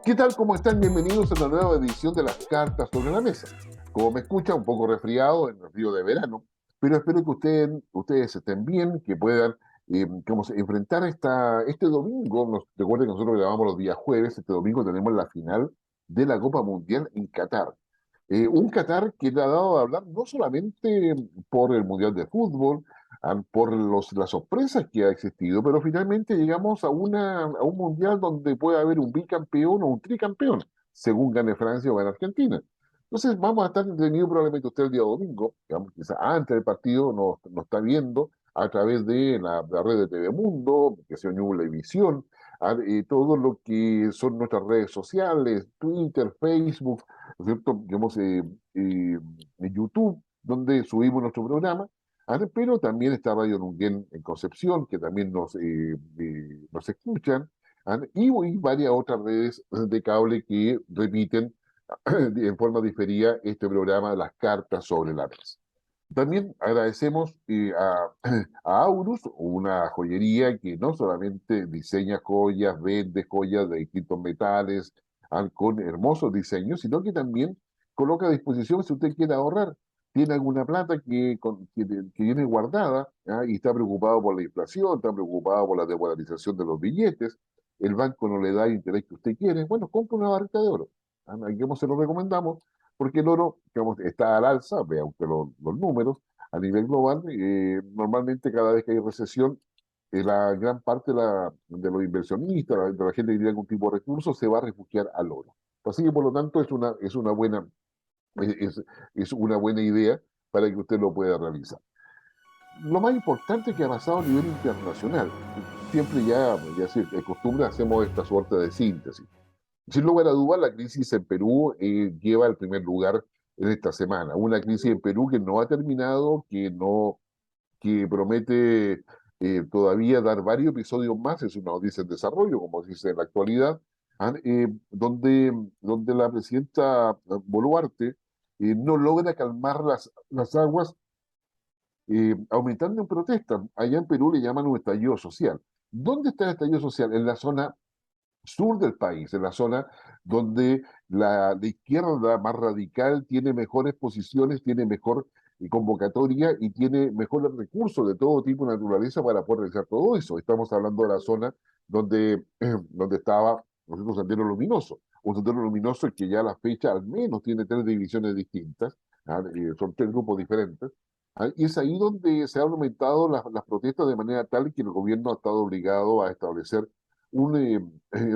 ¿Qué tal? ¿Cómo están? Bienvenidos a una nueva edición de las cartas sobre la mesa. Como me escucha, un poco resfriado en el río de verano, pero espero que ustedes estén bien, que puedan enfrentar este domingo. Recuerden que nosotros grabamos los días jueves. Este domingo tenemos la final de la Copa Mundial en Qatar. Un Qatar que le ha dado a hablar no solamente por el Mundial de Fútbol, por las sorpresas que ha existido, pero finalmente llegamos a un Mundial donde puede haber un bicampeón o un tricampeón, según gane Francia o gane Argentina. Entonces vamos a estar entretenidos probablemente usted el día domingo, digamos, quizás antes del partido nos está viendo a través de la red de TV Mundo, que se unió la emisión, todo lo que son nuestras redes sociales, Twitter, Facebook, ¿no es cierto? Digamos, en YouTube, donde subimos nuestro programa, pero también está Radio Nunguén en Concepción, que también nos escuchan, y varias otras redes de cable que repiten en forma diferida este programa, Las Cartas sobre la Mesa. También agradecemos a Aurus, una joyería que no solamente diseña joyas, vende joyas de distintos metales, con hermosos diseños, sino que también coloca a disposición si usted quiere ahorrar. Tiene alguna plata que viene guardada, y está preocupado por la inflación, está preocupado por la desvalorización de los billetes, el banco no le da el interés que usted quiere. Bueno, compra una barrita de oro. Aquí se lo recomendamos porque el oro, digamos, está al alza, vea usted los números a nivel global. Normalmente cada vez que hay recesión, la gran parte de los inversionistas, de la gente que tiene algún tipo de recursos, se va a refugiar al oro. Así que por lo tanto es una buena idea para que usted lo pueda realizar. Lo más importante que ha pasado a nivel internacional, siempre ya se costumbre, hacemos esta suerte de síntesis. Sin lugar a dudas, la crisis en Perú lleva el primer lugar en esta semana. Una crisis en Perú que no ha terminado, que promete todavía dar varios episodios más. Es una noticia en desarrollo, como se dice en la actualidad, donde la presidenta Boluarte no logra calmar las aguas, aumentando en protestas. Allá en Perú le llaman un estallido social. ¿Dónde está el estallido social? En la zona sur del país, en la zona donde la izquierda más radical tiene mejores posiciones, tiene mejor convocatoria y tiene mejores recursos de todo tipo de naturaleza para poder realizar todo eso. Estamos hablando de la zona donde estaba, por ejemplo, Sendero Luminoso. Un Sendero Luminoso que ya a la fecha al menos tiene tres divisiones distintas, son tres grupos diferentes. Y es ahí donde se han aumentado las protestas de manera tal que el gobierno ha estado obligado a establecer un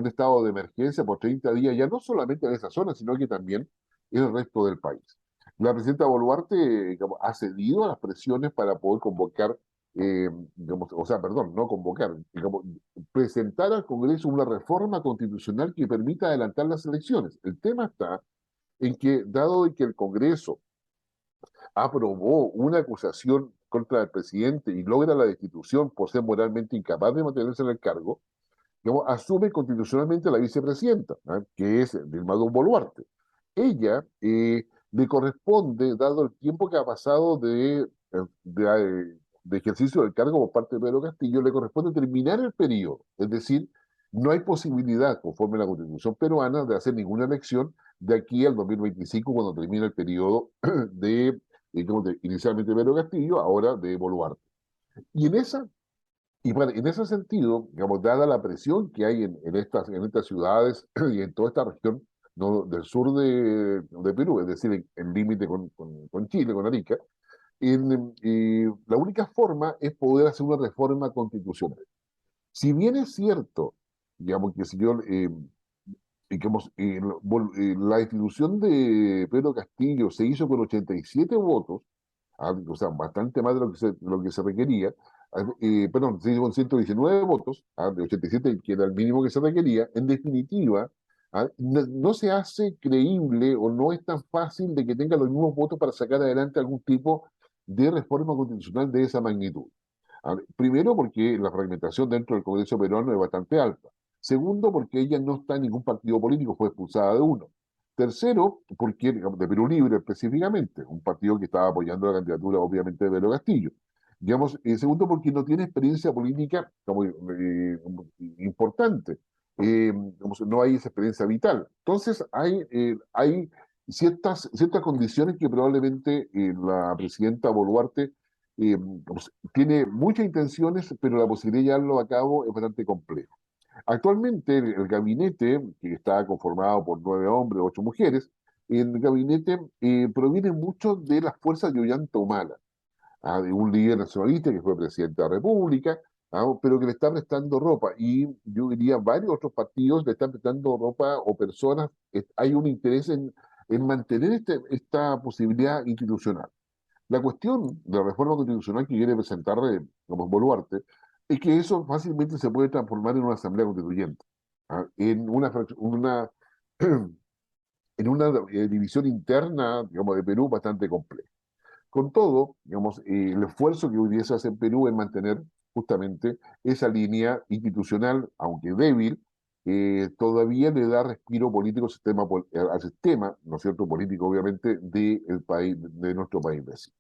estado de emergencia por 30 días, ya no solamente en esa zona, sino que también en el resto del país. La presidenta Boluarte, digamos, ha cedido a las presiones para poder convocar, digamos, o sea, perdón, no convocar, digamos, presentar al Congreso una reforma constitucional que permita adelantar las elecciones. El tema está en que, dado de que el Congreso aprobó una acusación contra el presidente y logra la destitución por ser moralmente incapaz de mantenerse en el cargo, digamos, asume constitucionalmente la vicepresidenta, que es Dilma Boluarte. Ella le corresponde, dado el tiempo que ha pasado de ejercicio del cargo por parte de Pedro Castillo, le corresponde terminar el periodo. Es decir, no hay posibilidad, conforme a la constitución peruana, de hacer ninguna elección de aquí al 2025, cuando termine el periodo inicialmente de Pedro Castillo, ahora de Boluarte. Y en esa y bueno, en ese sentido, digamos, dada la presión que hay en estas ciudades y en toda esta región, ¿no?, del sur de Perú, es decir, en límite con Chile, con Arica, la única forma es poder hacer una reforma constitucional. Si bien es cierto, digamos, que si yo, digamos, la institución de Pedro Castillo se hizo con 87 votos, o sea, bastante más de lo que se requería. Perdón, se hizo con 119 votos, de 87, que era el mínimo que se requería. En definitiva, no se hace creíble o no es tan fácil de que tenga los mismos votos para sacar adelante algún tipo de reforma constitucional de esa magnitud. Primero, porque la fragmentación dentro del Congreso peruano es bastante alta. Segundo, porque ella no está en ningún partido político, fue expulsada de uno. Tercero, porque, digamos, de Perú Libre específicamente, un partido que estaba apoyando la candidatura, obviamente, de Pedro Castillo. Digamos, segundo, porque no tiene experiencia política como, importante. no hay esa experiencia vital. Entonces, hay ciertas condiciones que probablemente la presidenta Boluarte tiene muchas intenciones, pero la posibilidad de llevarlo a cabo es bastante compleja. Actualmente, el gabinete, que está conformado por 9 hombres, 8 mujeres, el gabinete proviene mucho de las fuerzas de Ollanta Humala, de un líder nacionalista que fue presidente de la República, pero que le está prestando ropa. Y yo diría, varios otros partidos le están prestando ropa o personas. Hay un interés en mantener esta posibilidad institucional. La cuestión de la reforma constitucional que quiere presentar como Boluarte es que eso fácilmente se puede transformar en una asamblea constituyente, en una división interna, digamos, de Perú bastante compleja. Con todo, digamos, el esfuerzo que hoy día se hace en Perú es mantener justamente esa línea institucional, aunque débil, todavía le da respiro político al sistema, ¿no es cierto?, político, obviamente, del país, de nuestro país vecino.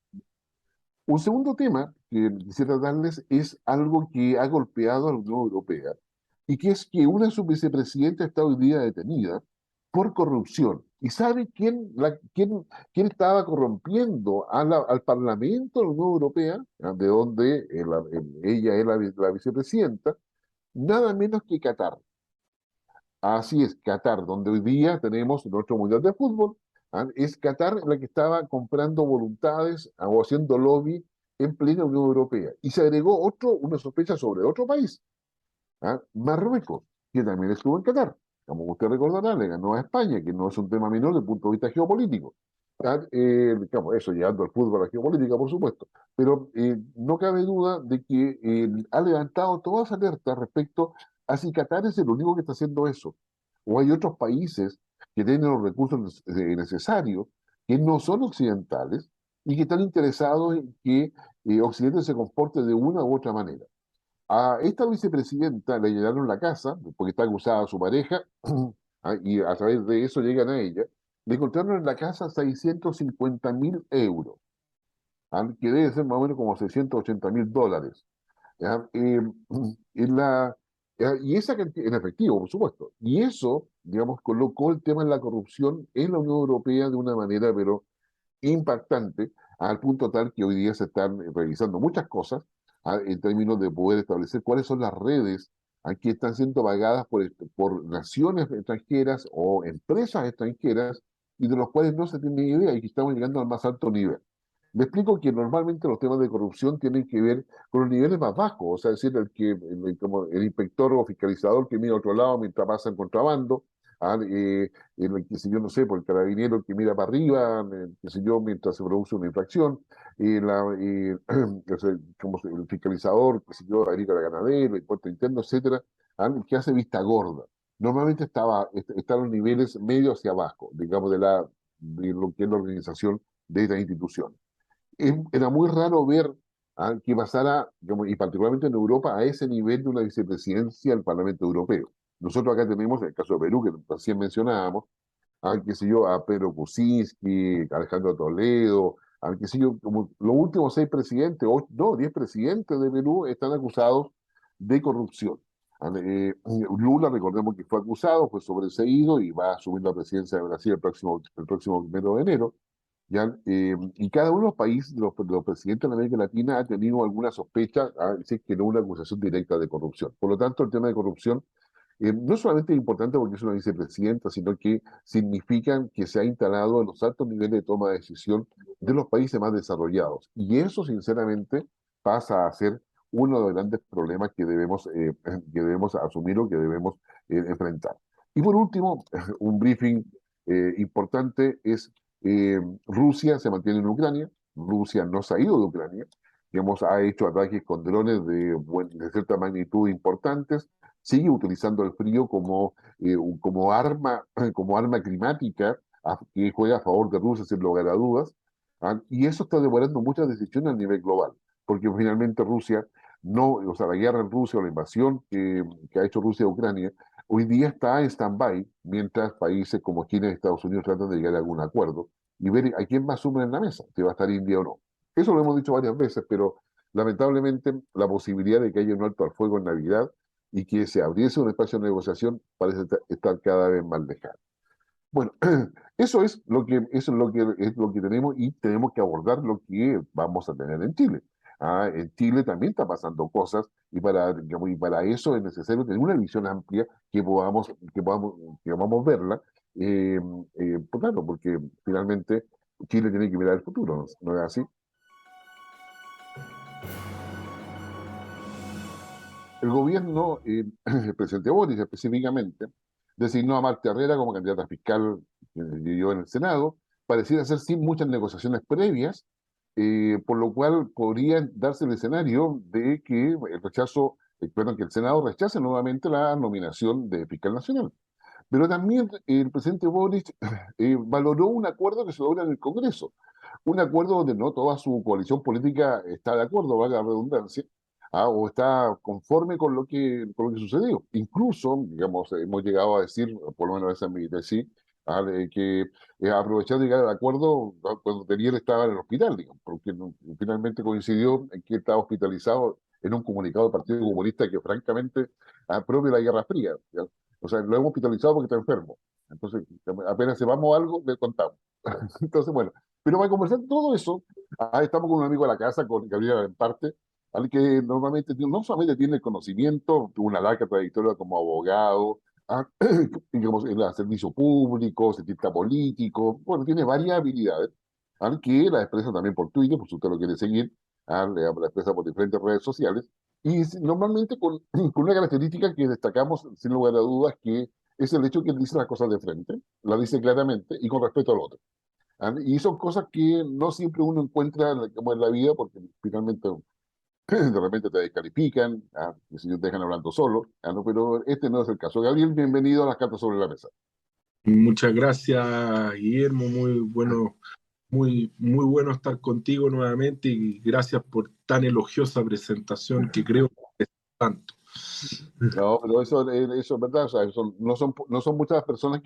Un segundo tema que quisiera darles es algo que ha golpeado a la Unión Europea y que es que una de sus vicepresidentes está hoy día detenida por corrupción. ¿Y sabe quién estaba corrompiendo al Parlamento de la Unión Europea, de donde ella es la vicepresidenta? Nada menos que Qatar. Así es, Qatar, donde hoy día tenemos nuestro Mundial de Fútbol, es Qatar la que estaba comprando voluntades o haciendo lobby en plena Unión Europea. Y se agregó una sospecha sobre otro país, Marruecos, que también estuvo en Qatar. Como usted recordará, le ganó a España, que no es un tema menor desde el punto de vista geopolítico. Claro, eso llevando al fútbol a la geopolítica, por supuesto. Pero no cabe duda de que ha levantado todas las alertas respecto a si Qatar es el único que está haciendo eso. O hay otros países que tienen los recursos necesarios, que no son occidentales, y que están interesados en que Occidente se comporte de una u otra manera. A esta vicepresidenta le llenaron la casa, porque está acusada a su pareja, y a través de eso llegan a ella. Le encontraron en la casa 650.000 euros, que debe ser más o menos como $680.000. ¿Ya? En la, y esa en efectivo, por supuesto. Y eso, digamos, colocó el tema de la corrupción en la Unión Europea de una manera, pero impactante, al punto tal que hoy día se están revisando muchas cosas, en términos de poder establecer cuáles son las redes que están siendo pagadas por naciones extranjeras o empresas extranjeras y de los cuales no se tiene idea y que estamos llegando al más alto nivel. Me explico que normalmente los temas de corrupción tienen que ver con los niveles más bajos, o sea, es decir, como el inspector o fiscalizador que mira a otro lado mientras pasa el contrabando, qué sé yo, no sé, por el carabinero que mira para arriba, qué sé yo, mientras se produce una infracción, como el fiscalizador, qué sé yo, agrícola ganadero, impuesto interno, etcétera, que hace vista gorda. Normalmente está en los niveles medio hacia abajo, digamos, de lo que es la organización de esta institución. Era muy raro ver que pasara, y particularmente en Europa, a ese nivel de una vicepresidencia del Parlamento Europeo. Nosotros acá tenemos, en el caso de Perú, que recién mencionábamos, qué sé yo, a Pedro Kuczynski, a Alejandro Toledo, qué sé yo, como los últimos 6 presidentes, no, 10 presidentes de Perú están acusados de corrupción. Lula, recordemos que fue acusado, fue sobreseído y va a asumir la presidencia de Brasil el próximo 1 de enero. ¿Ya? Y cada uno de los países, los presidentes de América Latina ha tenido alguna sospecha, si es que no una acusación directa de corrupción. Por lo tanto, el tema de corrupción no solamente es importante porque es una vicepresidenta, sino que significan que se ha instalado en los altos niveles de toma de decisión de los países más desarrollados. Y eso, sinceramente, pasa a ser uno de los grandes problemas que debemos asumir o que debemos enfrentar. Y por último, un briefing importante es Rusia se mantiene en Ucrania, Rusia no se ha ido de Ucrania, digamos, ha hecho ataques con drones de cierta magnitud importantes, sigue utilizando el frío como arma, como arma climática que juega a favor de Rusia sin lugar a dudas, y eso está demorando muchas decisiones a nivel global, porque finalmente Rusia no, o sea, la guerra en Rusia o la invasión que ha hecho Rusia a Ucrania, hoy día está en stand-by, mientras países como China y Estados Unidos tratan de llegar a algún acuerdo y ver a quién más suma en la mesa, si va a estar India o no. Eso lo hemos dicho varias veces, pero lamentablemente la posibilidad de que haya un alto al fuego en Navidad y que se abriese un espacio de negociación parece estar cada vez más lejano. Bueno, eso es lo que tenemos y tenemos que abordar lo que vamos a tener en Chile. En Chile también está pasando cosas digamos, y para eso es necesario tener una visión amplia que podamos verla. eh, pues claro, porque finalmente Chile tiene que mirar el futuro, ¿no es así? El gobierno, el presidente Boris específicamente, designó a Marta Herrera como candidata fiscal que yo en el Senado, pareciera ser sin muchas negociaciones previas, por lo cual podría darse el escenario de que que el Senado rechace nuevamente la nominación de fiscal nacional. Pero también el presidente Boris valoró un acuerdo que se logra en el Congreso, un acuerdo donde no toda su coalición política está de acuerdo, valga la redundancia, o está conforme con lo que sucedió. Incluso, digamos, hemos llegado a decir, por lo menos esa es mi tesis, de que aprovechar de llegar al acuerdo cuando Teniel estaba en el hospital, digamos, porque finalmente coincidió en que estaba hospitalizado en un comunicado del Partido Comunista que francamente propio de la Guerra Fría. ¿Ya? O sea, lo hemos hospitalizado porque está enfermo. Entonces, apenas sepamos algo, le contamos. Entonces, bueno, pero para conversar todo eso, estamos con un amigo de la casa, con Gabriel Emparte, al que normalmente no solamente tiene conocimiento, tuvo una larga trayectoria como abogado, digamos, en el servicio público, cientista político, bueno, tiene varias habilidades, al que la expresa también por Twitter, por si usted lo quiere seguir, la expresa por diferentes redes sociales, y normalmente con una característica que destacamos sin lugar a dudas, que es el hecho que él dice las cosas de frente, la dice claramente y con respeto al otro. Y son cosas que no siempre uno encuentra como en la vida, porque finalmente de repente te descalifican, y si te dejan hablando solo, ¿no? Pero este no es el caso. Gabriel, bienvenido a las cartas sobre la mesa. Muchas gracias, Guillermo. Muy bueno, muy bueno estar contigo nuevamente y gracias por tan elogiosa presentación que creo que es tanto. No, pero eso es verdad, o sea, no son muchas las personas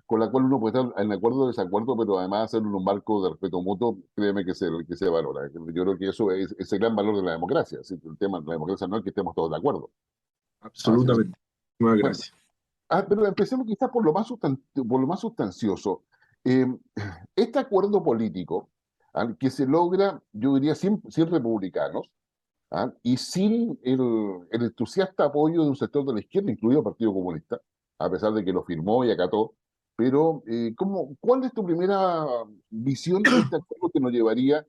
con las cuales uno puede estar en acuerdo o desacuerdo, pero además hacerlo en un marco de respeto mutuo, créeme que se valora. Yo creo que eso es el gran valor de la democracia. ¿Sí? El tema de la democracia no es que estemos todos de acuerdo. Así que, Absolutamente. Muchas bueno, gracias. pero empecemos quizás por lo más sustancioso. Eh, este acuerdo político que se logra, yo diría, sin republicanos, y sin el entusiasta apoyo de un sector de la izquierda, incluido el Partido Comunista, a pesar de que lo firmó y acató. Pero, ¿cuál es tu primera visión de este acuerdo que nos llevaría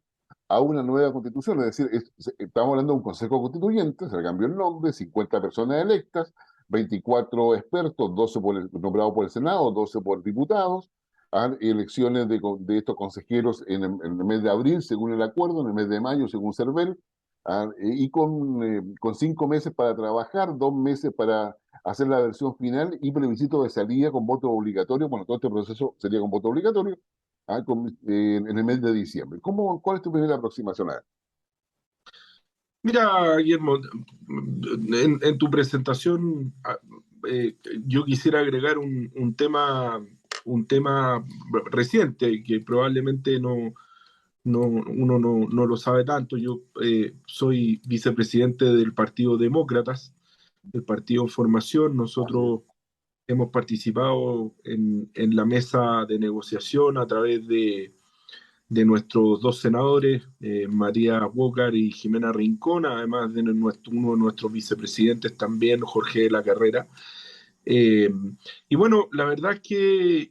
a una nueva constitución? Es decir, estamos hablando de un consejo constituyente, se le cambió el nombre, 50 personas electas, 24 expertos, 12 nombrados por el Senado, 12 por diputados, elecciones de estos consejeros en el mes de abril, según el acuerdo, en el mes de mayo, según CERVEL, y con 5 meses para trabajar, 2 meses para hacer la versión final y plebiscito de salida con voto obligatorio. Bueno, todo este proceso sería con voto obligatorio en el mes de diciembre. ¿Cuál es tu primera aproximación a eso? Mira, Guillermo, en tu presentación yo quisiera agregar un tema reciente que probablemente uno no lo sabe tanto. Yo soy vicepresidente del Partido Demócratas, del Partido en Formación. Así es. Nosotros hemos participado en la mesa de negociación a través de nuestros dos senadores, María Walker y Jimena Rincón, además de uno de nuestros vicepresidentes también, Jorge de la Carrera. Eh, y bueno, la verdad es que,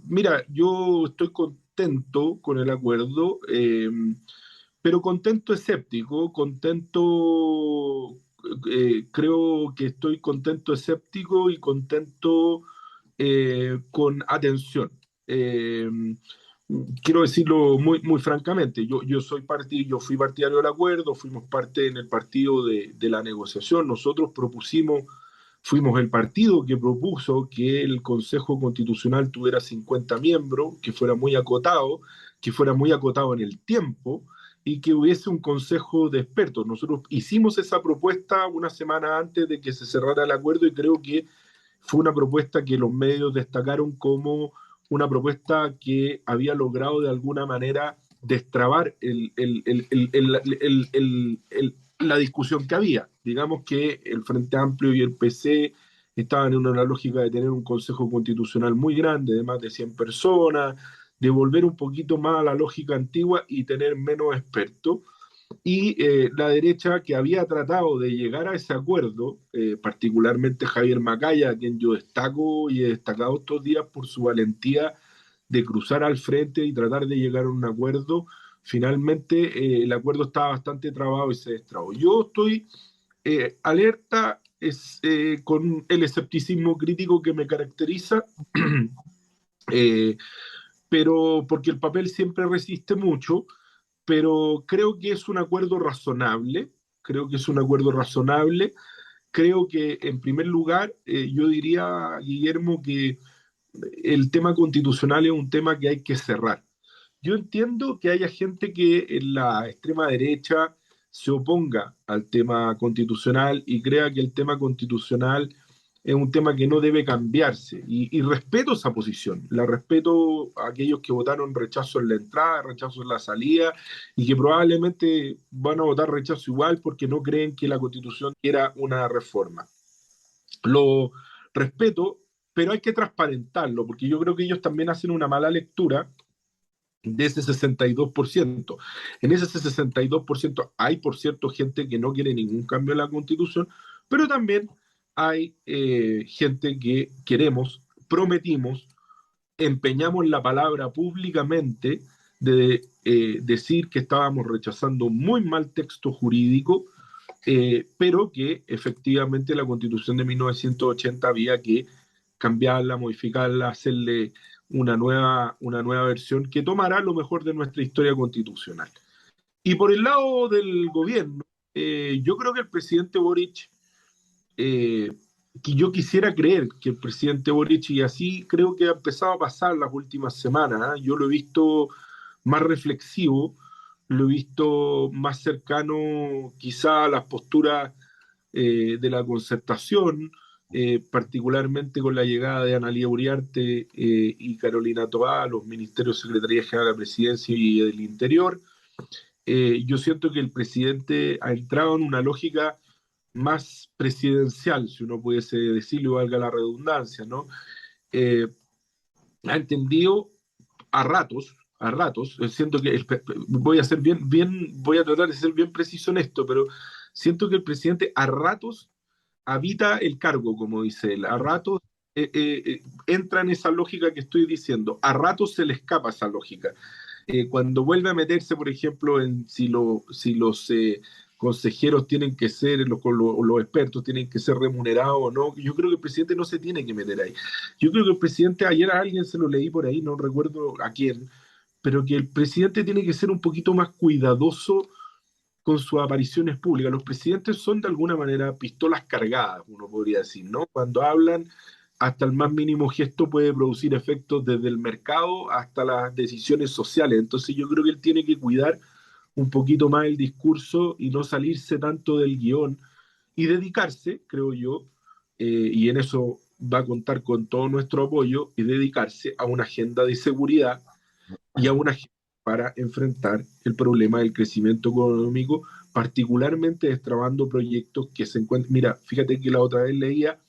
mira, yo estoy contento con el acuerdo, pero contento escéptico, creo que estoy contento escéptico y contento con atención. Quiero decirlo muy francamente, yo fui partidario del acuerdo, fuimos parte en el partido de la negociación, nosotros fuimos el partido que propuso que el Consejo Constitucional tuviera 50 miembros, que fuera muy acotado en el tiempo y que hubiese un consejo de expertos. Nosotros hicimos esa propuesta una semana antes de que se cerrara el acuerdo y creo que fue una propuesta que los medios destacaron como una propuesta que había logrado de alguna manera destrabar la discusión que había. Digamos que el Frente Amplio y el PC estaban en una lógica de tener un Consejo Constitucional muy grande, de más de 100 personas, de volver un poquito más a la lógica antigua y tener menos expertos. Y la derecha, que había tratado de llegar a ese acuerdo, particularmente Javier Macaya, a quien yo destaco y he destacado estos días por su valentía de cruzar al frente y tratar de llegar a un acuerdo, finalmente el acuerdo estaba bastante trabado y se destrabó. Yo estoy alerta con el escepticismo crítico que me caracteriza, eh, pero porque el papel siempre resiste mucho, pero creo que es un acuerdo razonable, creo que es un acuerdo razonable, creo que en primer lugar yo diría, Guillermo, que el tema constitucional es un tema que hay que cerrar. Yo entiendo que haya gente que en la extrema derecha se oponga al tema constitucional y crea que el tema constitucional es un tema que no debe cambiarse. Y respeto esa posición, la respeto a aquellos que votaron rechazo en la entrada, rechazo en la salida, y que probablemente van a votar rechazo igual porque no creen que la constitución quiera una reforma. Lo respeto, pero hay que transparentarlo, porque yo creo que ellos también hacen una mala lectura de ese 62%. En ese 62% hay, por cierto, gente que no quiere ningún cambio en la Constitución, pero también hay gente que queremos, prometimos, empeñamos la palabra públicamente de decir que estábamos rechazando muy mal texto jurídico, pero que efectivamente la Constitución de 1980 había que cambiarla, modificarla, hacerle una nueva versión que tomará lo mejor de nuestra historia constitucional. Y por el lado del gobierno, yo creo que el presidente Boric, eh, que yo quisiera creer que el presidente Boric, y así creo que ha empezado a pasar las últimas semanas, yo lo he visto más reflexivo, lo he visto más cercano quizá a las posturas de la concertación, particularmente con la llegada de Analía Uriarte y Carolina Toá a los ministerios de Secretaría General de la Presidencia y del Interior. Yo siento que el presidente ha entrado en una lógica más presidencial, si uno pudiese decirlo, valga la redundancia, ¿no? Eh, ha entendido a ratos, siento que voy a ser voy a tratar de ser bien preciso en esto, pero siento que el presidente a ratos habita el cargo, como dice él, a ratos entra en esa lógica que estoy diciendo, a ratos se le escapa esa lógica. Cuando vuelve a meterse, por ejemplo, en si los consejeros tienen que ser, los expertos tienen que ser remunerados o no, yo creo que el presidente no se tiene que meter ahí. Yo creo que el presidente, ayer a alguien se lo leí por ahí, no recuerdo a quién, pero que el presidente tiene que ser un poquito más cuidadoso con sus apariciones públicas. Los presidentes son de alguna manera pistolas cargadas, uno podría decir, ¿no? Cuando hablan, hasta el más mínimo gesto puede producir efectos desde el mercado hasta las decisiones sociales. Entonces yo creo que él tiene que cuidar un poquito más el discurso y no salirse tanto del guión y dedicarse, creo yo, y en eso va a contar con todo nuestro apoyo, y dedicarse a una agenda de seguridad y a una agenda para enfrentar el problema del crecimiento económico, particularmente destrabando proyectos que se encuentran. Mira, fíjate que la otra vez leía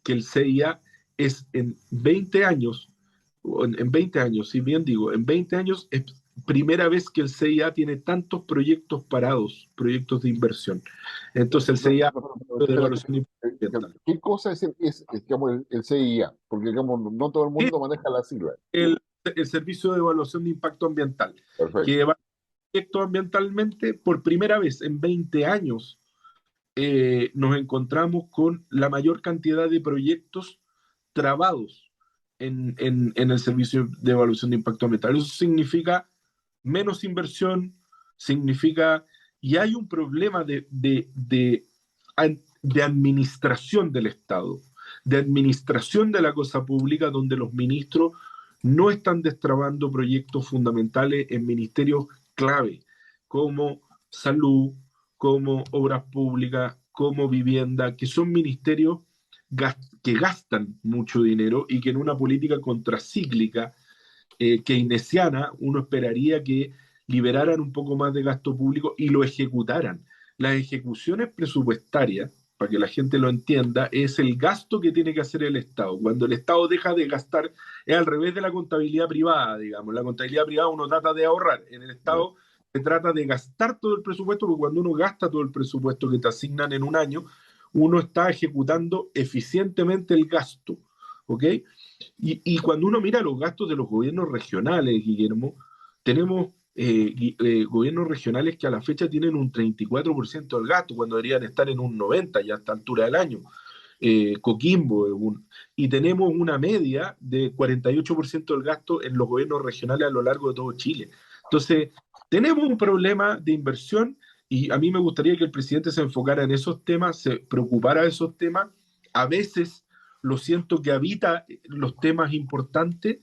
que el CIA es en 20 años, en 20 años, si bien digo, en 20 años es primera vez que el CIA tiene tantos proyectos parados, proyectos de inversión. Entonces el CIA de Espérate, evaluación ambiental. ¿qué cosa digamos, el CIA? Porque digamos, no todo el mundo maneja la sigla. El Servicio de Evaluación de Impacto Ambiental, que Perfecto. evalúa proyectos ambientalmente por primera vez en 20 años. Nos encontramos con la mayor cantidad de proyectos trabados en el Servicio de Evaluación de Impacto Ambiental. Eso significa menos inversión, significa, y hay un problema de administración del Estado, de administración de la cosa pública, donde los ministros no están destrabando proyectos fundamentales en ministerios clave, como salud, como obras públicas, como vivienda, que son ministerios que gastan mucho dinero y que en una política contracíclica keynesiana uno esperaría que liberaran un poco más de gasto público y lo ejecutaran. las ejecuciones presupuestarias, para que la gente lo entienda, es el gasto que tiene que hacer el Estado. Cuando el Estado deja de gastar, es al revés de la contabilidad privada, digamos. La contabilidad privada uno trata de ahorrar. En el Estado se trata de gastar todo el presupuesto, porque cuando uno gasta todo el presupuesto que te asignan en un año, uno está ejecutando eficientemente el gasto. ¿Ok? Y cuando uno mira los gastos de los gobiernos regionales, Guillermo, tenemos gobiernos regionales que a la fecha tienen un 34% del gasto, cuando deberían estar en un 90% ya a esta altura del año. Coquimbo, y tenemos una media de 48% del gasto en los gobiernos regionales a lo largo de todo Chile. Entonces, tenemos un problema de inversión y a mí me gustaría que el presidente se enfocara en esos temas, se preocupara de esos temas. A veces lo siento que evita los temas importantes,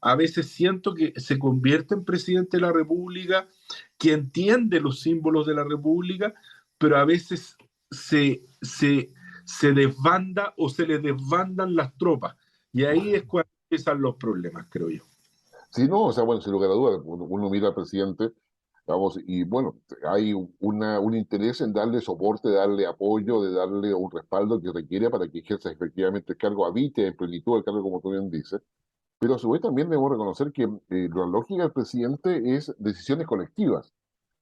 a veces siento que se convierte en presidente de la República, que entiende los símbolos de la República, pero a veces se desbanda o se le desbandan las tropas. Y ahí es cuando empiezan los problemas, creo yo. Sí, no, o sea, bueno, sin lugar a dudas, uno mira al presidente, vamos, y bueno, hay un interés en darle soporte, darle apoyo, de darle un respaldo que requiere para que ejerza efectivamente el cargo, habite en plenitud el cargo, como tú bien dices. Pero a su vez también debemos reconocer que la lógica del presidente es decisiones colectivas.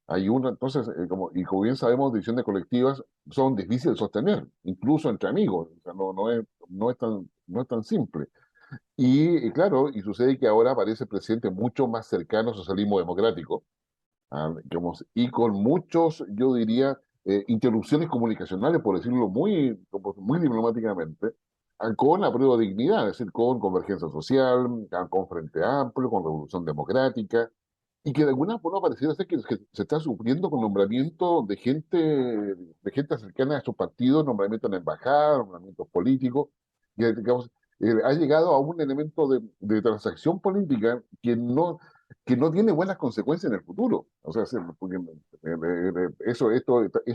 Hay una, entonces, como bien sabemos, decisiones colectivas son difíciles de sostener, incluso entre amigos. O sea, no es tan simple. Y claro, y sucede que ahora aparece el presidente mucho más cercano al socialismo democrático, y con muchos, yo diría, interrupciones comunicacionales, por decirlo muy diplomáticamente, con la prueba de dignidad, es decir, con convergencia social, con Frente Amplio, con Revolución Democrática, y que de alguna forma pareciera ser que se está sufriendo con nombramiento de gente cercana a estos partidos, nombramientos en embajadas, nombramientos políticos, y digamos, ha llegado a un elemento de transacción política que no tiene buenas consecuencias en el futuro. O sea, porque esto,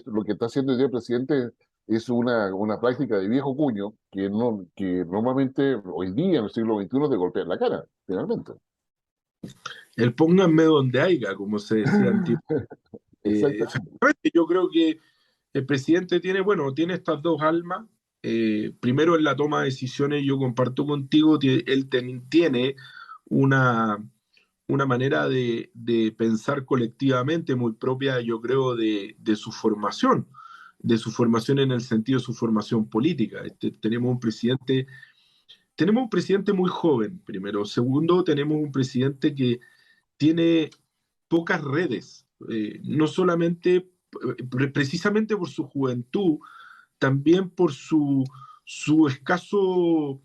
lo que está haciendo hoy día el presidente es una práctica de viejo cuño que normalmente hoy día, en el siglo XXI, te golpea en la cara, finalmente. El pónganme donde haya, como se decía antiguamente. Exactamente. Efectivamente, yo creo que el presidente tiene, bueno, tiene estas dos almas. Primero, en la toma de decisiones, yo comparto contigo, él tiene una, una manera de pensar colectivamente muy propia, yo creo, de su formación en el sentido de su formación política. Tenemos un presidente muy joven, primero. Segundo, tenemos un presidente que tiene pocas redes, no solamente precisamente por su juventud, también por su escaso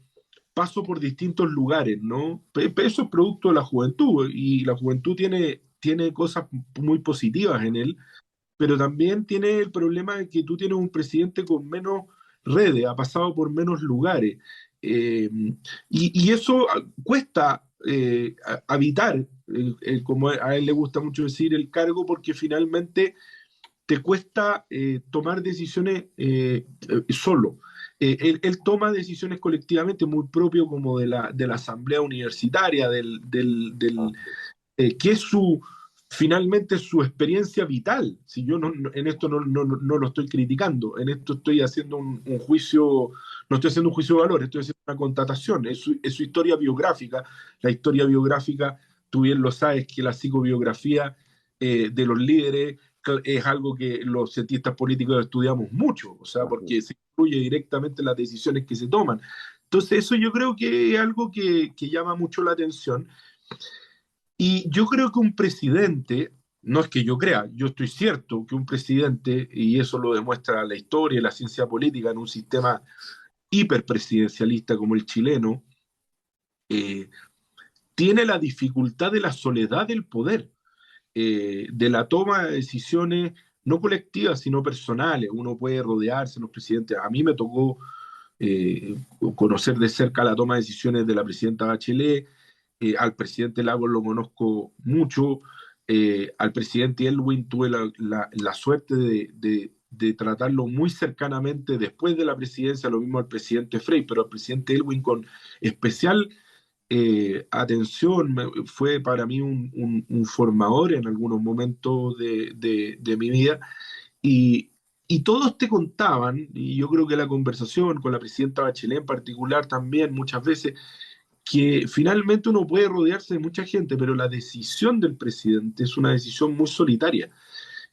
paso por distintos lugares, ¿no? Eso es producto de la juventud y la juventud tiene cosas muy positivas en él, pero también tiene el problema de que tú tienes un presidente con menos redes, ha pasado por menos lugares. Y eso cuesta habitar, como a él le gusta mucho decir, el cargo, porque finalmente te cuesta tomar decisiones solo. Él toma decisiones colectivamente, muy propio como de la asamblea universitaria, que es finalmente su experiencia vital. Si yo en esto no lo estoy criticando, en esto estoy haciendo un juicio, no estoy haciendo un juicio de valor, estoy haciendo una constatación, es su historia biográfica. La historia biográfica, tú bien lo sabes, que la psicobiografía de los líderes es algo que los cientistas políticos estudiamos mucho, o sea, porque se influye directamente en las decisiones que se toman. Entonces, eso yo creo que es algo que llama mucho la atención. Y yo creo que un presidente, no es que yo crea, yo estoy cierto que un presidente, y eso lo demuestra la historia y la ciencia política en un sistema hiperpresidencialista como el chileno, eh, tiene la dificultad de la soledad del poder, de la toma de decisiones no colectivas, sino personales. Uno puede rodearse de los presidentes. A mí me tocó conocer de cerca la toma de decisiones de la presidenta Bachelet, al presidente Lagos lo conozco mucho, al presidente Elwin tuve la suerte de tratarlo muy cercanamente después de la presidencia, lo mismo al presidente Frey, pero al presidente Elwin con especial atención, fue para mí un formador en algunos momentos de mi vida. y todos te contaban, y yo creo que la conversación con la presidenta Bachelet en particular también muchas veces, que finalmente uno puede rodearse de mucha gente, pero la decisión del presidente es una decisión muy solitaria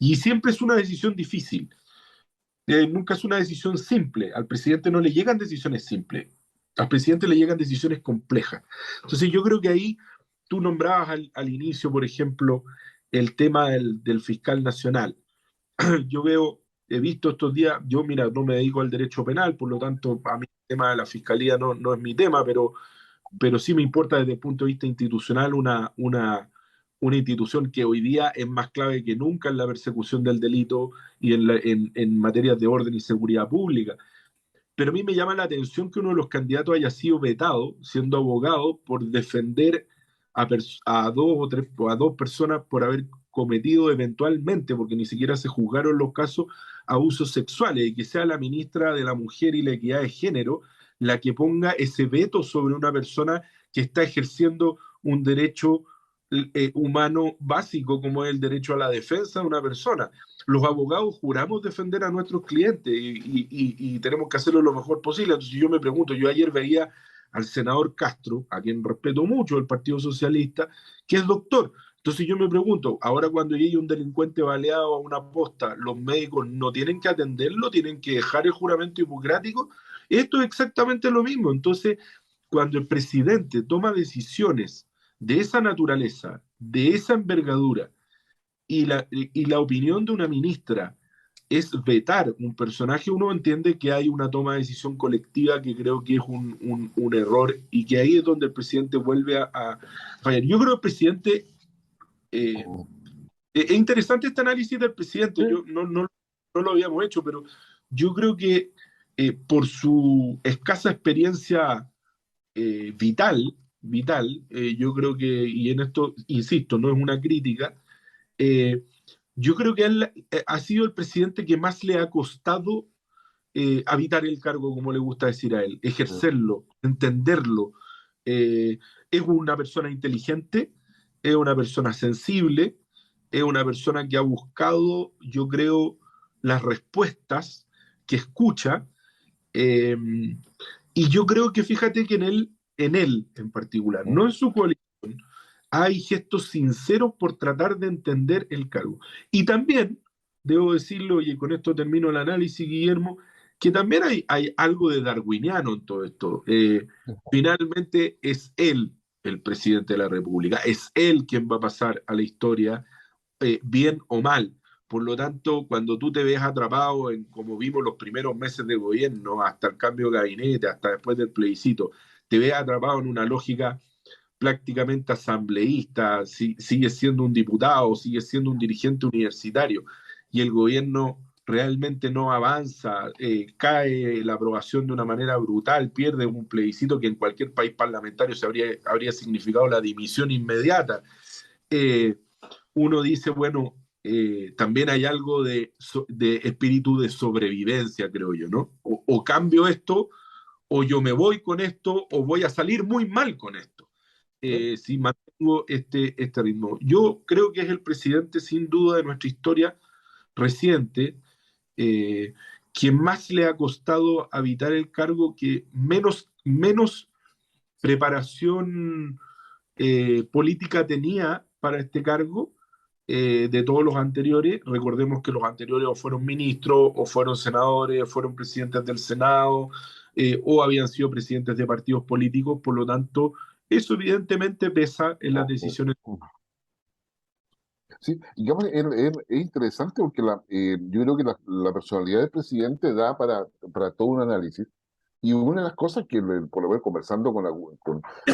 y siempre es una decisión difícil. Nunca es una decisión simple. Al presidente no le llegan decisiones simples. Al presidente le llegan decisiones complejas. Entonces yo creo que ahí tú nombrabas al inicio, por ejemplo, el tema del fiscal nacional. Yo veo, he visto estos días, yo mira, no me dedico al derecho penal, por lo tanto, a mí el tema de la fiscalía no es mi tema, pero sí me importa desde el punto de vista institucional una institución que hoy día es más clave que nunca en la persecución del delito y en materias de orden y seguridad pública. Pero a mí me llama la atención que uno de los candidatos haya sido vetado, siendo abogado, por defender a dos o tres, a dos personas por haber cometido eventualmente, porque ni siquiera se juzgaron los casos, abusos sexuales, y que sea la ministra de la Mujer y la Equidad de Género la que ponga ese veto sobre una persona que está ejerciendo un derecho humano básico como es el derecho a la defensa de una persona. Los abogados juramos defender a nuestros clientes y tenemos que hacerlo lo mejor posible. Entonces yo me pregunto, yo ayer veía al senador Castro, a quien respeto mucho del Partido Socialista, que es doctor. Entonces yo me pregunto, ahora cuando llegue un delincuente baleado a una posta, ¿los médicos no tienen que atenderlo? ¿Tienen que dejar el juramento hipocrático? Esto es exactamente lo mismo. Entonces, cuando el presidente toma decisiones de esa naturaleza, de esa envergadura, y la opinión de una ministra es vetar un personaje, uno entiende que hay una toma de decisión colectiva que creo que es un error y que ahí es donde el presidente vuelve a fallar. Yo creo que el presidente, eh, es interesante este análisis del presidente, yo no lo habíamos hecho, pero yo creo que por su escasa experiencia yo creo que, y en esto, insisto, no es una crítica, eh, yo creo que él ha sido el presidente que más le ha costado habitar el cargo, como le gusta decir a él, ejercerlo, entenderlo. Eh, es una persona inteligente, es una persona sensible, es una persona que ha buscado, yo creo, las respuestas, que escucha, eh, y yo creo que fíjate que en él en particular, no en su coalición, hay gestos sinceros por tratar de entender el cargo. Y también, debo decirlo, y con esto termino el análisis, Guillermo, que también hay algo de darwiniano en todo esto. Finalmente es él el presidente de la República, es él quien va a pasar a la historia, bien o mal. Por lo tanto, cuando tú te ves atrapado en, como vimos los primeros meses de gobierno, hasta el cambio de gabinete, hasta después del plebiscito, te ves atrapado en una lógica prácticamente asambleísta, sigue siendo un diputado, sigue siendo un dirigente universitario, y el gobierno realmente no avanza, cae la aprobación de una manera brutal, pierde un plebiscito que en cualquier país parlamentario habría significado la dimisión inmediata. Eh, Uno dice, bueno, también hay algo de espíritu de sobrevivencia, creo yo, ¿no? O cambio esto, o yo me voy con esto, o voy a salir muy mal con esto, si mantengo este ritmo. Yo creo que es el presidente, sin duda, de nuestra historia reciente, eh, quien más le ha costado habitar el cargo, que menos preparación política tenía para este cargo, de todos los anteriores. Recordemos que los anteriores o fueron ministros, o fueron senadores, o fueron presidentes del Senado, o habían sido presidentes de partidos políticos. Por lo tanto, eso evidentemente pesa en las decisiones. Sí, digamos, es interesante porque yo creo que la personalidad del presidente da para todo un análisis. Y una de las cosas que, por lo menos conversando con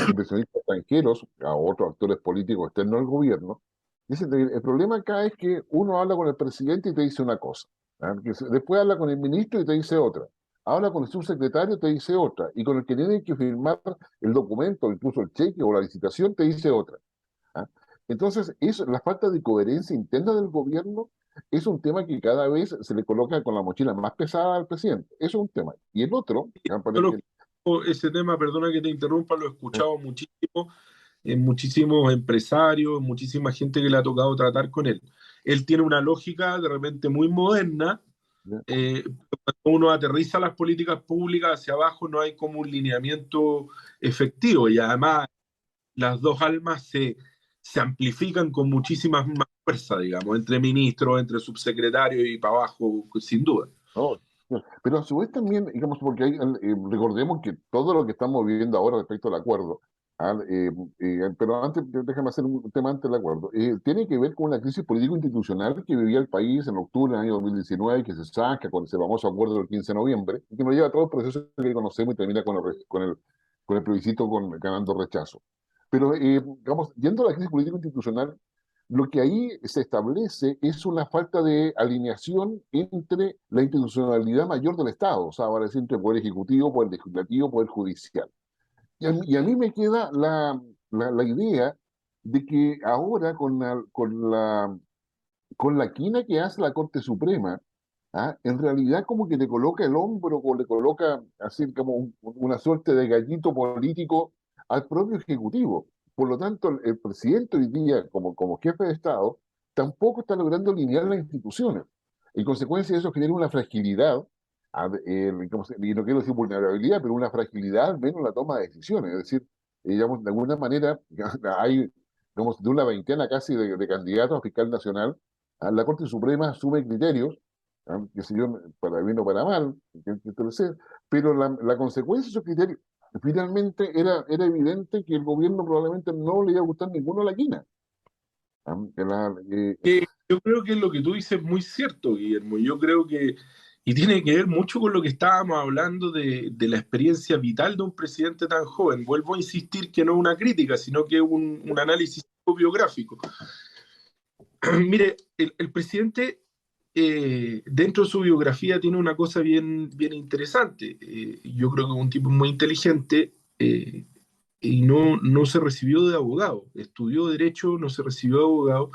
inversionistas extranjeros, a otros actores políticos externos al gobierno, dice que el problema acá es que uno habla con el presidente y te dice una cosa, ¿ah? Después habla con el ministro y te dice otra, habla con el subsecretario y te dice otra, y con el que tiene que firmar el documento, incluso el cheque o la licitación, te dice otra. ¿Ah? Entonces, la falta de coherencia interna del gobierno es un tema que cada vez se le coloca con la mochila más pesada al presidente. Eso es un tema. Y el otro, Yo ese tema, perdona que te interrumpa, lo he escuchado muchísimo en muchísimos empresarios, en muchísima gente que le ha tocado tratar con él. Él tiene una lógica de repente muy moderna, Ya. cuando uno aterriza las políticas públicas hacia abajo no hay como un lineamiento efectivo y además las dos almas se amplifican con muchísima más fuerza, digamos, entre ministros, entre subsecretarios y para abajo, sin duda. ¿No? Pero a su vez también, digamos, porque recordemos que todo lo que estamos viviendo ahora respecto al acuerdo, pero antes, déjame hacer un tema antes del acuerdo, tiene que ver con la crisis político-institucional que vivía el país en octubre del año 2019, que se saca con ese famoso acuerdo del 15 de noviembre, y que nos lleva a todo el proceso que conocemos y termina con el plebiscito ganando rechazo. Pero, digamos, yendo a la crisis político-institucional, lo que ahí se establece es una falta de alineación entre la institucionalidad mayor del Estado, o sea, vale decir, entre Poder Ejecutivo, Poder Legislativo, Poder Judicial. Y a mí me queda la idea de que ahora con la quina que hace la Corte Suprema, en realidad como que le coloca el hombro o le coloca así como una suerte de gallito político al propio Ejecutivo. Por lo tanto, el presidente hoy día, como jefe de Estado, tampoco está logrando alinear las instituciones. En consecuencia, eso genera una fragilidad, y no quiero decir vulnerabilidad, pero una fragilidad al menos en la toma de decisiones. Es decir, digamos, de alguna manera hay, digamos, de una veintena casi de candidatos a fiscal nacional. La Corte Suprema asume criterios, que sé yo, para bien o para mal, que lo sé, pero la consecuencia de esos criterios, finalmente era evidente que el gobierno probablemente no le iba a gustar ninguno a la quina. Yo creo que lo que tú dices es muy cierto, Guillermo. Yo creo que, y tiene que ver mucho con lo que estábamos hablando de la experiencia vital de un presidente tan joven. Vuelvo a insistir que no es una crítica, sino que es un análisis biográfico. Mire, el presidente, dentro de su biografía, tiene una cosa bien, bien interesante. Yo creo que es un tipo muy inteligente y no se recibió de abogado. Estudió Derecho, no se recibió de abogado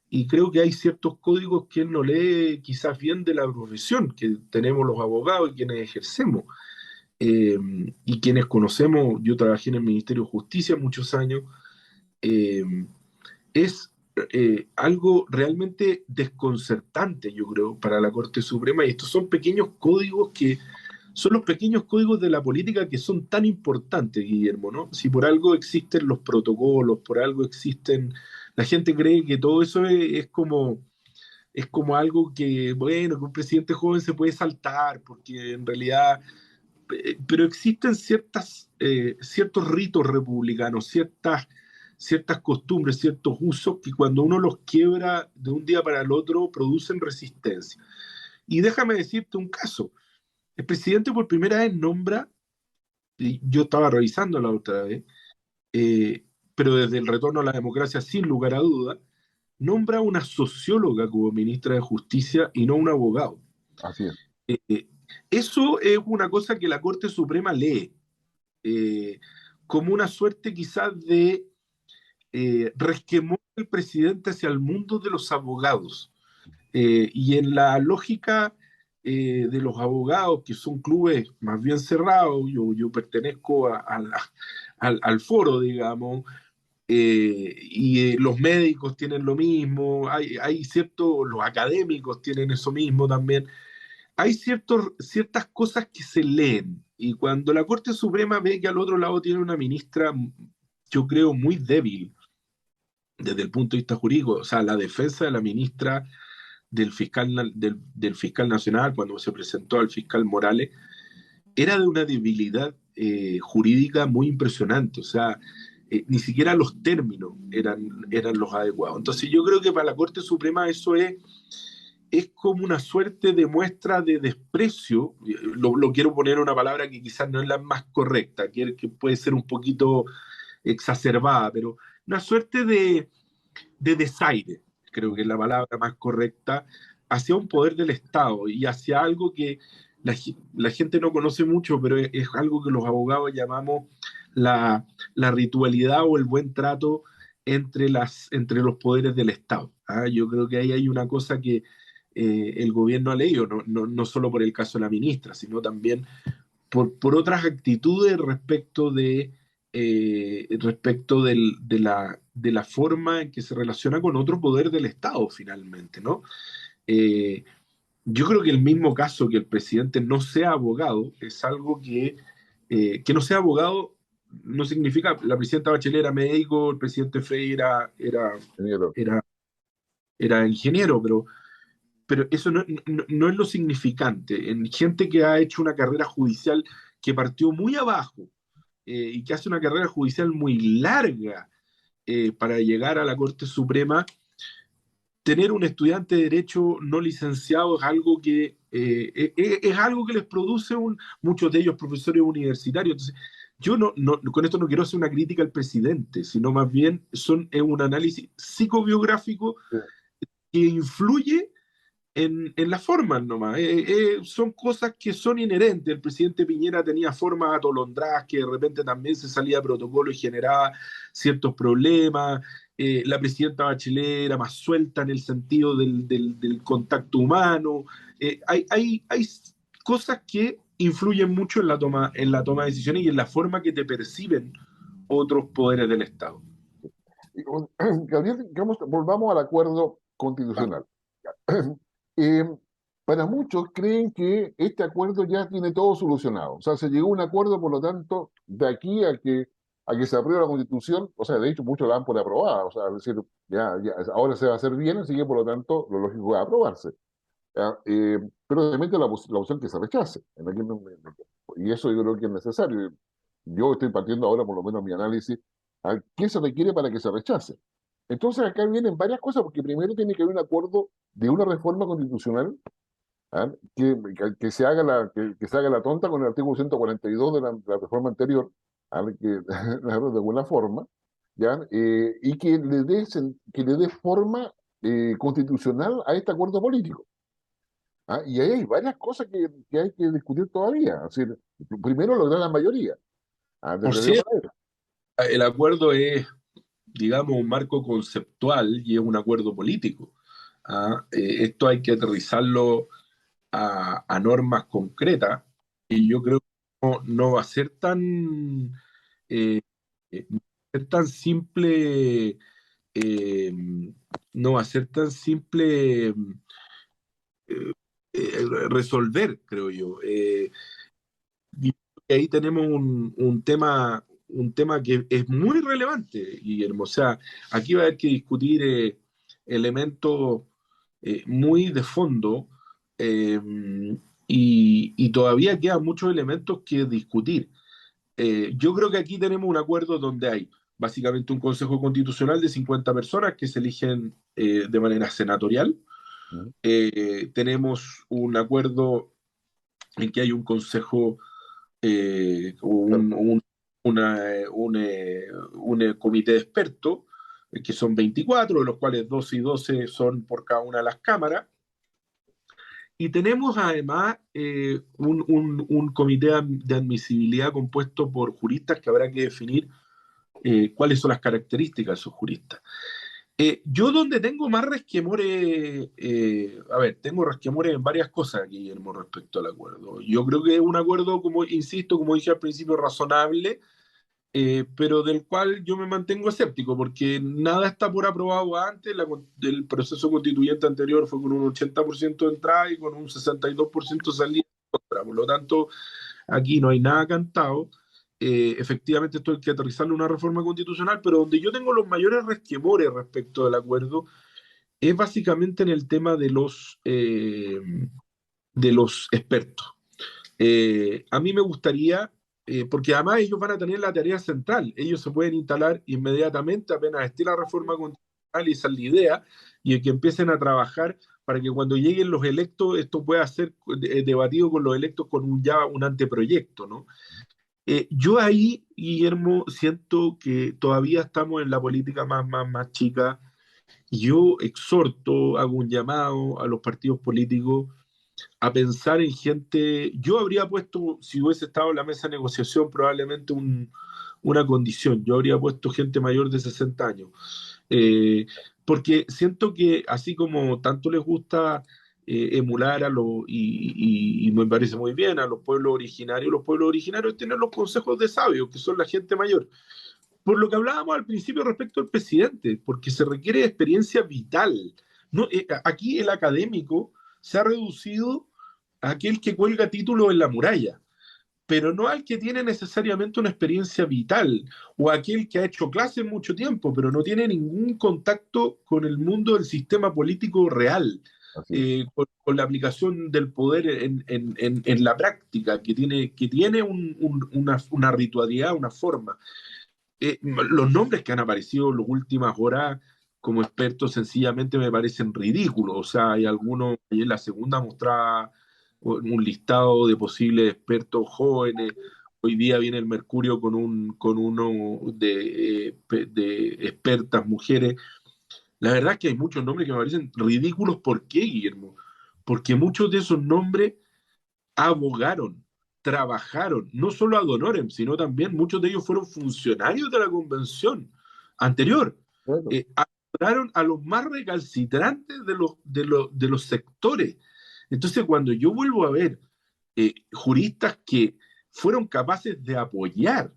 y creo que hay ciertos códigos que él no lee quizás bien de la profesión que tenemos los abogados y quienes ejercemos. Eh, y quienes conocemos, yo trabajé en el Ministerio de Justicia muchos años, eh, es algo realmente desconcertante, yo creo, para la Corte Suprema. Y estos son pequeños códigos que son los pequeños códigos de la política que son tan importantes, Guillermo, ¿no? Si por algo existen los protocolos, por algo existen, la gente cree que todo eso es como algo que, bueno, que un presidente joven se puede saltar, porque en realidad, pero existen ciertos ritos republicanos, ciertas costumbres, ciertos usos que cuando uno los quiebra de un día para el otro producen resistencia. Y déjame decirte un caso. El presidente por primera vez nombra, y yo estaba revisando la otra vez, eh, pero desde el retorno a la democracia sin lugar a duda, nombra a una socióloga como ministra de Justicia y no un abogado. Así es. Eh, Eso es una cosa que la Corte Suprema lee, eh, como una suerte quizás de resquemor del presidente hacia el mundo de los abogados. Y en la lógica de los abogados, que son clubes más bien cerrados, yo pertenezco al foro, digamos, y los médicos tienen lo mismo, hay los académicos tienen eso mismo también. Hay ciertas cosas que se leen, y cuando la Corte Suprema ve que al otro lado tiene una ministra, yo creo, muy débil desde el punto de vista jurídico, o sea, la defensa de la ministra del fiscal nacional, cuando se presentó al fiscal Morales, era de una debilidad jurídica muy impresionante. O sea, ni siquiera los términos eran los adecuados. Entonces yo creo que para la Corte Suprema eso es como una suerte de muestra de desprecio. Lo quiero poner en una palabra que quizás no es la más correcta, que puede ser un poquito exacerbada, pero una suerte de desaire, creo que es la palabra más correcta, hacia un poder del Estado y hacia algo que la gente no conoce mucho, pero es algo que los abogados llamamos la ritualidad o el buen trato entre los poderes del Estado. ¿Ah? Yo creo que ahí hay una cosa que el gobierno ha leído, no solo por el caso de la ministra, sino también por otras actitudes respecto de la forma en que se relaciona con otro poder del Estado, finalmente, ¿no? Eh, Yo creo que el mismo caso que el presidente no sea abogado es algo que no sea abogado no significa, la presidenta Bachelet era médico, el presidente Frey ingeniero. era, era ingeniero, pero eso no es lo significante. En gente que ha hecho una carrera judicial que partió muy abajo y que hace una carrera judicial muy larga para llegar a la Corte Suprema, tener un estudiante de derecho no licenciado es algo es algo que les produce muchos de ellos profesores universitarios. Entonces, yo con esto no quiero hacer una crítica al presidente, sino más bien es un análisis psicobiográfico Sí. que influye en las formas nomás. Son cosas que son inherentes. El presidente Piñera tenía formas atolondradas que de repente también se salía de protocolo y generaba ciertos problemas. La presidenta Bachelet era más suelta en el sentido del contacto humano. Hay cosas que influyen mucho en la toma de decisiones y en la forma que te perciben otros poderes del Estado. Gabriel, volvamos al acuerdo Ah, constitucional. Eh, para muchos creen que este acuerdo ya tiene todo solucionado. O sea, se llegó a un acuerdo, por lo tanto, de aquí a que se apruebe la Constitución, o sea, de hecho, muchos la dan por aprobada. O sea, es decir, ahora se va a hacer bien, así que por lo tanto, lo lógico es aprobarse. ¿Ya? Pero obviamente la opción que se rechace. Y eso yo creo que es necesario. Yo estoy partiendo ahora, por lo menos, mi análisis, a qué se requiere para que se rechace. Entonces, acá vienen varias cosas, porque primero tiene que haber un acuerdo de una reforma constitucional, ¿ah? Que se haga que se haga la tonta con el artículo 142 de la reforma anterior, ¿ah? De alguna forma, ¿ya? Y que le dé forma constitucional a este acuerdo político. ¿Ah? Y ahí hay varias cosas que hay que discutir todavía. Es decir, primero lograr la mayoría, ¿ah? De por de cierto, manera. el acuerdo es, digamos, un marco conceptual y es un acuerdo político. ¿Ah? Esto hay que aterrizarlo a normas concretas y yo creo que no va a ser eh, no va a ser tan simple, eh, no va a ser tan simple resolver, creo yo. Y ahí tenemos un tema que es muy relevante, Guillermo. O sea, aquí va a haber que discutir elementos muy de fondo eh, y todavía quedan muchos elementos que discutir. Yo creo que aquí tenemos un acuerdo donde hay básicamente un Consejo Constitucional de 50 personas que se eligen de manera senatorial. ¿Mm? Tenemos un acuerdo en que hay un Consejo Claro. un comité de expertos, que son 24, de los cuales 12 y 12 son por cada una de las cámaras. Y tenemos además un comité de admisibilidad compuesto por juristas que habrá que definir cuáles son las características de esos juristas. Yo donde tengo más resquemores, a ver, tengo resquemores en varias cosas, Guillermo, respecto al acuerdo. Yo creo que es un acuerdo, como insisto, como dije al principio, razonable, pero del cual yo me mantengo escéptico, porque nada está por aprobado antes. El proceso constituyente anterior fue con un 80% de entrada y con un 62% de salida. Por lo tanto, aquí no hay nada cantado. Efectivamente, esto hay que aterrizarlo en una reforma constitucional, pero donde yo tengo los mayores resquemores respecto del acuerdo es básicamente en el tema de los expertos. A mí me gustaría, porque además ellos van a tener la tarea central, ellos se pueden instalar inmediatamente apenas esté la reforma constitucional y esa es la idea, y que empiecen a trabajar para que cuando lleguen los electos esto pueda ser debatido con los electos con ya un anteproyecto, ¿no? Yo ahí, Guillermo, siento que todavía estamos en la política más chica. Yo exhorto, hago un llamado a los partidos políticos a pensar en gente. Yo habría puesto, si hubiese estado en la mesa de negociación, probablemente una condición. Yo habría puesto gente mayor de 60 años. Eh, Porque siento que así como tanto les gusta emular y me parece muy bien a los pueblos originarios tienen los consejos de sabios, que son la gente mayor. Por lo que hablábamos al principio respecto al presidente, porque se requiere experiencia vital. No, aquí el académico se ha reducido a aquel que cuelga títulos en la muralla, pero no al que tiene necesariamente una experiencia vital, o aquel que ha hecho clases mucho tiempo, pero no tiene ningún contacto con el mundo del sistema político real, Así es. con la aplicación del poder en la práctica, que tiene una ritualidad, una forma. Los nombres que han aparecido en las últimas horas como expertos sencillamente me parecen ridículos. O sea, hay algunos, y en la segunda mostraba un listado de posibles expertos jóvenes. Hoy día viene el Mercurio con uno de expertas mujeres. La verdad es que hay muchos nombres que me parecen ridículos. ¿Por qué, Guillermo? Porque muchos de esos nombres abogaron, trabajaron, no solo ad honorem, sino también muchos de ellos fueron funcionarios de la convención anterior. Bueno, Ayudaron a los más recalcitrantes de los sectores. Entonces, cuando yo vuelvo a ver juristas que fueron capaces de apoyar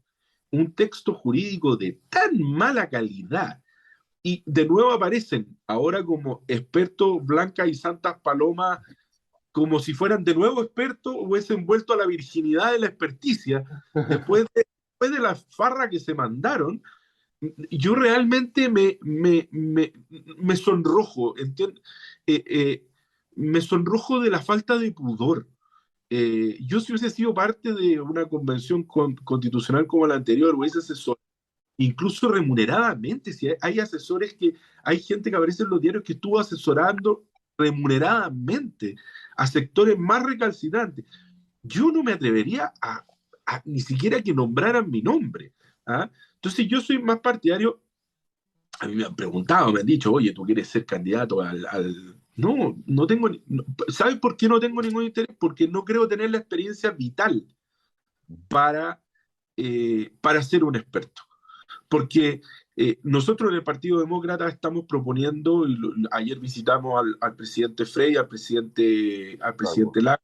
un texto jurídico de tan mala calidad y de nuevo aparecen ahora como expertos blancas y santas palomas como si fueran de nuevo expertos, hubiesen vuelto a la virginidad de la experticia después de la farra que se mandaron. Yo realmente me sonrojo, eh, eh, me sonrojo de la falta de pudor. Yo si hubiese sido parte de una convención constitucional como la anterior, hubiese asesorado, incluso remuneradamente, si hay asesores hay gente que aparece en los diarios que estuvo asesorando remuneradamente a sectores más recalcitrantes. Yo no me atrevería ni siquiera que nombraran mi nombre. ¿Ah? Entonces yo soy más partidario, a mí me han preguntado, me han dicho, oye, ¿tú quieres ser candidato No, no tengo, ¿sabes por qué no tengo ningún interés? Porque no creo tener la experiencia vital para ser un experto. Porque nosotros en el Partido Demócrata estamos proponiendo, ayer visitamos al presidente Frey, al claro. presidente Lago,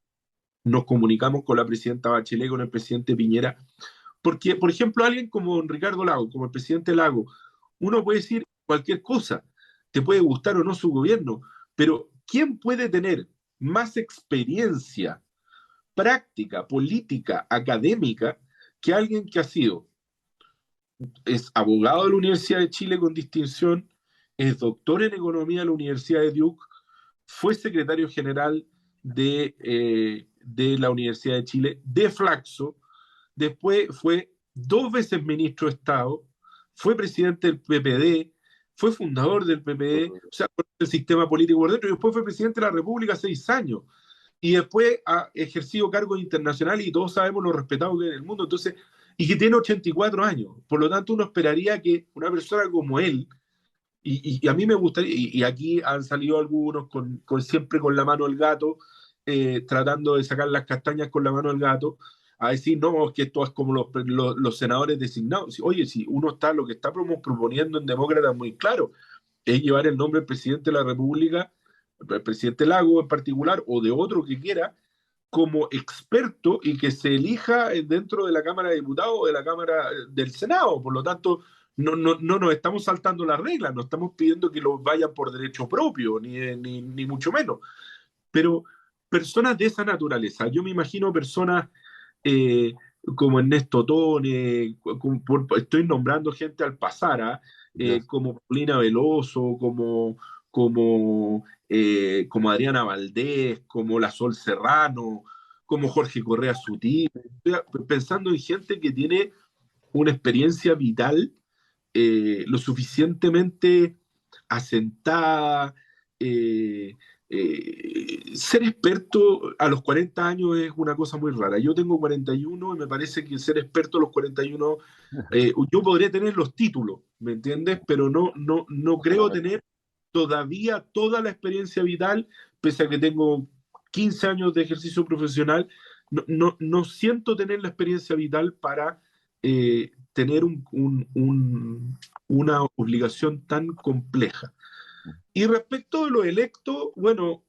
nos comunicamos con la presidenta Bachelet, con el presidente Piñera, porque, por ejemplo, alguien como Ricardo Lago, como el presidente Lago, uno puede decir cualquier cosa, te puede gustar o no su gobierno, pero ¿quién puede tener más experiencia práctica, política, académica, que alguien que ha sido es abogado de la Universidad de Chile con distinción, es doctor en economía de la Universidad de Duke, fue secretario general de la Universidad de Chile, de Flaxo, después fue 2 veces ministro de Estado, fue presidente del PPD, fue fundador del PPD, o sea, el sistema político por dentro, y después fue presidente de la República 6 años, y después ha ejercido cargos internacionales y todos sabemos lo respetado que es en el mundo, entonces, y que tiene 84 años. Por lo tanto, uno esperaría que una persona como él, y a mí me gustaría, y aquí han salido algunos siempre con la mano del gato, tratando de sacar las castañas con la mano del gato, a decir, no, que esto es como los senadores designados. Oye, si uno está, lo que estamos proponiendo en Demócrata muy claro, es llevar el nombre del presidente de la República, el presidente Lago en particular, o de otro que quiera, como experto y que se elija dentro de la Cámara de Diputados o de la Cámara del Senado. Por lo tanto, no nos estamos saltando las reglas, no estamos pidiendo que los vayan por derecho propio, ni mucho menos. Pero personas de esa naturaleza, yo me imagino personas eh, como Ernesto Tone, estoy nombrando gente al pasar, ¿ah? Yes. Como Paulina Veloso, como Adriana Valdés, como La Sol Serrano, como Jorge Correa Sutil, pensando en gente que tiene una experiencia vital lo suficientemente asentada. eh, Ser experto a los 40 años es una cosa muy rara. Yo tengo 41 y me parece que ser experto a los 41, yo podría tener los títulos, ¿me entiendes? Pero no No creo solamente. tener todavía toda la experiencia vital, pese a que tengo 15 años de ejercicio profesional, no siento tener la experiencia vital para tener una obligación tan compleja. Y respecto de los electos, bueno,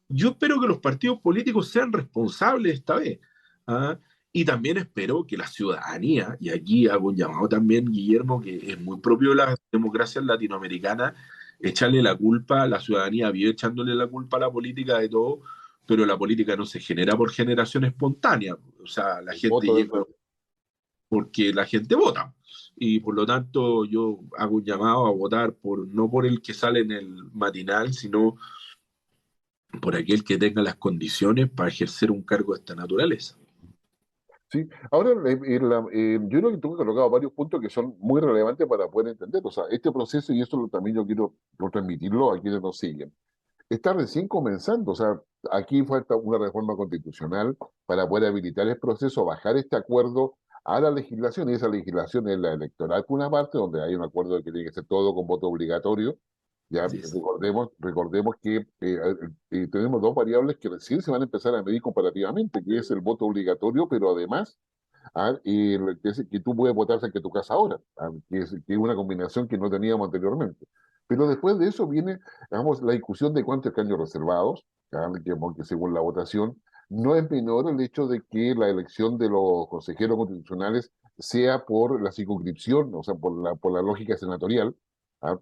yo espero que los partidos políticos sean responsables esta vez. ¿Ah? Y también espero que la ciudadanía, y aquí hago un llamado también, Guillermo, que es muy propio de las democracias latinoamericanas, echarle la culpa, la ciudadanía vive echándole la culpa a la política de todo, pero la política no se genera por generación espontánea. O sea, la El gente voto llega dentro. porque la gente vota. Y por lo tanto yo hago un llamado a votar por, no por el que sale en el matinal, sino por aquel que tenga las condiciones para ejercer un cargo de esta naturaleza. Sí, ahora yo creo que tú has colocado varios puntos que son muy relevantes para poder entender. O sea, este proceso, y eso también yo quiero transmitirlo a quienes nos siguen, está recién comenzando. O sea, aquí falta una reforma constitucional para poder habilitar el proceso, bajar este acuerdo a la legislación, y esa legislación es la electoral por una parte, donde hay un acuerdo de que tiene que ser todo con voto obligatorio. Ya Así es. recordemos que tenemos dos variables que recién se van a empezar a medir comparativamente, que es el voto obligatorio, pero además que tú puedes votar cerca de tu casa ahora, que es una combinación que no teníamos anteriormente. Pero después de eso viene, digamos, la discusión de cuántos escaños reservados, porque según la votación, no es menor el hecho de que la elección de los consejeros constitucionales sea por la circunscripción, o sea, por la lógica senatorial.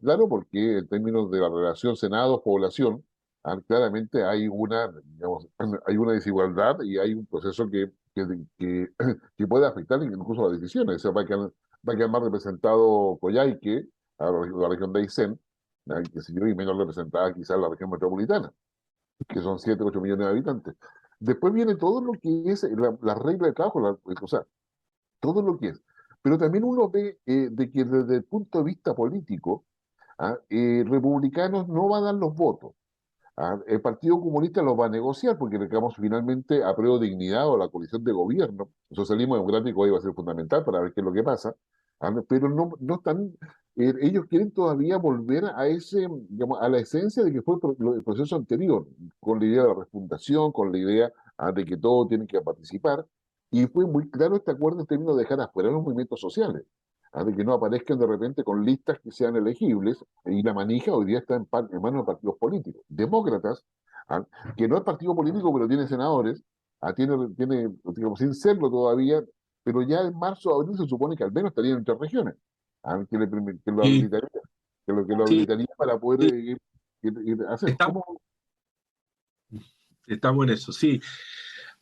Claro, porque en términos de la relación Senado-población, claramente hay digamos, hay una desigualdad y hay un proceso que, que puede afectar incluso las decisiones. O sea, va a quedar más representado Coyhaique, a la región de Aysén, que sé yo, y menos representada quizás la región metropolitana, que son 7 8 millones de habitantes. Después viene todo lo que es la regla de trabajo, o sea, todo lo que es. Pero también uno ve de que desde el punto de vista político, republicanos no van a dar los votos. El Partido Comunista los va a negociar porque reclamamos finalmente apruebo dignidad o la coalición de gobierno. El socialismo democrático ahí va a ser fundamental para ver qué es lo que pasa. Pero no están, ellos quieren todavía volver a digamos, a la esencia de que fue el proceso anterior, con la idea de la refundación, con la idea de que todos tienen que participar. Y fue muy claro este acuerdo en términos de dejar afuera los movimientos sociales, de que no aparezcan de repente con listas que sean elegibles, y la manija hoy día está en manos de partidos políticos. Demócratas, ¿ah? Que no es partido político, pero tiene senadores, digamos, sin serlo todavía, pero ya en marzo o abril se supone que al menos estarían en 3 regiones, que lo Sí, habilitaría, que lo sí, habilitaría para poder sí, hacer. estamos, ¿Cómo? estamos en eso, sí.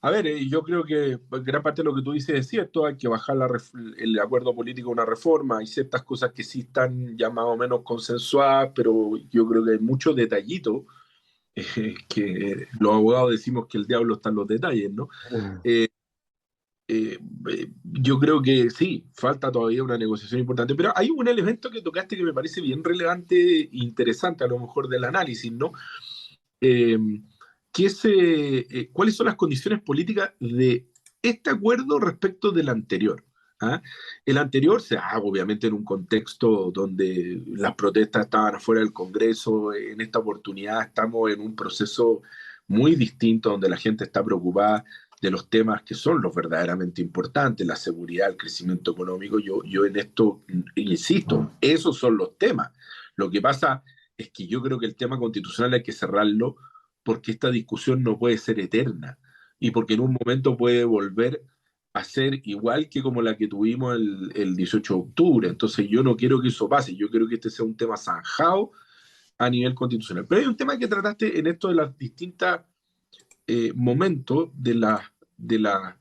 A ver, yo creo que gran parte de lo que tú dices es cierto, hay que bajar el acuerdo político a una reforma, hay ciertas cosas que sí están ya más o menos consensuadas, pero yo creo que hay muchos detallitos que los abogados decimos que el diablo está en los detalles, ¿no? Eh, yo creo que sí, falta todavía una negociación importante, pero hay un elemento que tocaste que me parece bien relevante e interesante a lo mejor del análisis, ¿no? Eh, ¿Cuáles son las condiciones políticas de este acuerdo respecto del anterior? ¿Ah? El anterior se da obviamente en un contexto donde las protestas estaban afuera del Congreso. En esta oportunidad estamos en un proceso muy distinto donde la gente está preocupada de los temas que son los verdaderamente importantes, la seguridad, el crecimiento económico. Yo en esto insisto, esos son los temas. Lo que pasa es que yo creo que el tema constitucional hay que cerrarlo porque esta discusión no puede ser eterna y porque en un momento puede volver a ser igual que como la que tuvimos el 18 de octubre. Entonces yo no quiero que eso pase, yo quiero que este sea un tema zanjado a nivel constitucional. Pero hay un tema que trataste en esto de los distintos momentos en